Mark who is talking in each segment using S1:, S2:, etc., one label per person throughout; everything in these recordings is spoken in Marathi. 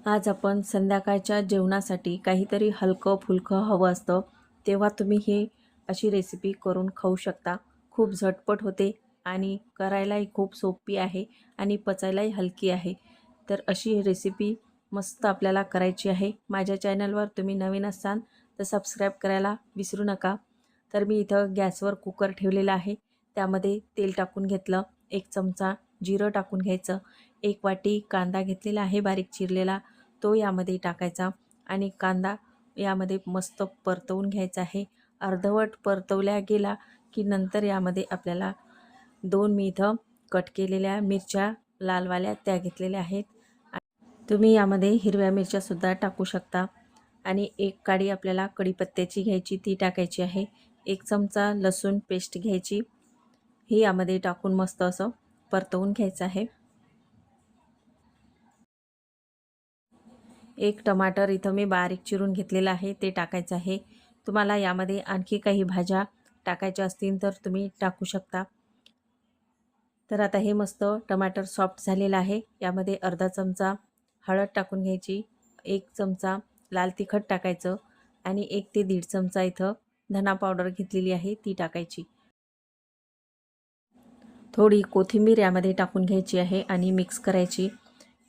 S1: आज आपण संध्याकाळच्या जेवणासाठी काहीतरी हलकं-फुलकं हवं असतं, तेव्हा तुम्ही ही अशी रेसिपी करून खाऊ शकता. खूप झटपट होते आणि करायलाही खूप सोपी आहे आणि पचायलाही हलकी आहे. तर अशी रेसिपी मस्त आपल्याला करायची आहे. माझ्या चॅनलवर तुम्ही नवीन असाल तर सबस्क्राईब करायला विसरू नका. तर मी इथं गॅसवर कुकर ठेवलेला आहे. त्यामध्ये तेल टाकून घेतलं, 1 चमचा जिरं टाकून घ्यायचं, 1 वाटी कांदा घेतलेला आहे बारीक चिरलेला, तो यामध्ये टाकायचा आणि कांदा यामध्ये मस्त परतवून घ्यायचा आहे. अर्धवट परतवल्या गेला की नंतर यामध्ये आपल्याला 2 मी इथं कट केलेल्या मिरच्या लालवाल्या त्या घेतलेल्या आहेत. तुम्ही यामध्ये हिरव्या मिरच्यासुद्धा टाकू शकता आणि 1 काडी आपल्याला कढीपत्त्याची घ्यायची, ती टाकायची आहे. 1 चमचा लसूण पेस्ट घ्यायची, ही यामध्ये टाकून मस्त असं परतवून घ्यायचं आहे. 1 टमाटर इथं मी बारीक चिरून घेतलेलं आहे, ते टाकायचं आहे. तुम्हाला यामध्ये आणखी काही भाज्या टाकायच्या असतील तर तुम्ही टाकू शकता. तर आता हे मस्त टमाटर सॉफ्ट झालेलं आहे. यामध्ये अर्धा चमचा हळद टाकून घ्यायची, 1 चमचा लाल तिखट टाकायचं आणि 1 ते 1.5 चमचा इथं धना पावडर घेतलेली आहे, ती टाकायची. थोडी कोथिंबीर यामध्ये टाकून घ्यायची आहे आणि मिक्स करायची.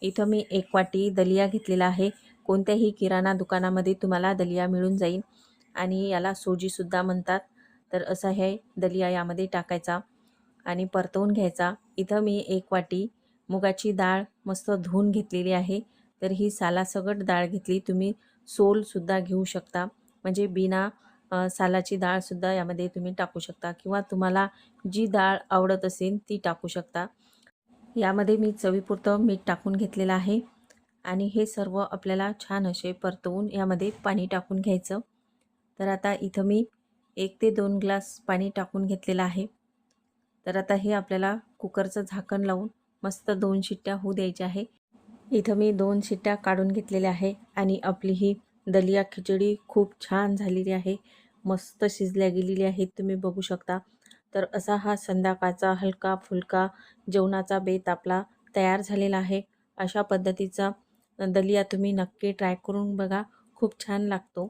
S1: इथं मी 1 वाटी दलिया घेतलेला आहे. कोणत्याही किराणा दुकानामध्ये तुम्हाला दलिया मिळून जाईल आणि याला सोजीसुद्धा म्हणतात. तर असा हे दलिया यामध्ये टाकायचा आणि परतवून घ्यायचा. इथं मी 1 वाटी मुगाची डाळ मस्त धुवून घेतलेली आहे. तर ही सालासकट डाळ घेतली. तुम्ही सोलसुद्धा घेऊ शकता. म्हणजे बिना सालाची डाळसुद्धा यामध्ये तुम्ही टाकू शकता किंवा तुम्हाला जी डाळ आवडत असेल ती टाकू शकता. यामध्ये मी चवीपुरतं मीठ टाकून घेतलेलं आहे आणि हे सर्व आपल्याला छान असे परतवून यामध्ये पाणी टाकून घ्यायचं. तर आता इथं मी 1 ते 2 ग्लास पाणी टाकून घेतलेलं आहे. तर आता हे आपल्याला कुकरचं झाकण लावून मस्त 2 शिट्ट्या होऊ द्यायच्या आहे. इथं मी 2 शिट्ट्या काढून घेतलेल्या आहे आणि आपली ही दलिया खिचडी खूप छान झालेली आहे. मस्त शिजल्या गेलेली आहे, तुम्ही बघू शकता. तर असा हा संध्याकाळचा हलका-फुलका जेवणाचा बेत आपला तयार झालेला आहे. अशा पद्धतीचा दलिया तुम्ही नक्की ट्राय करून बघा, खूप छान लागतो.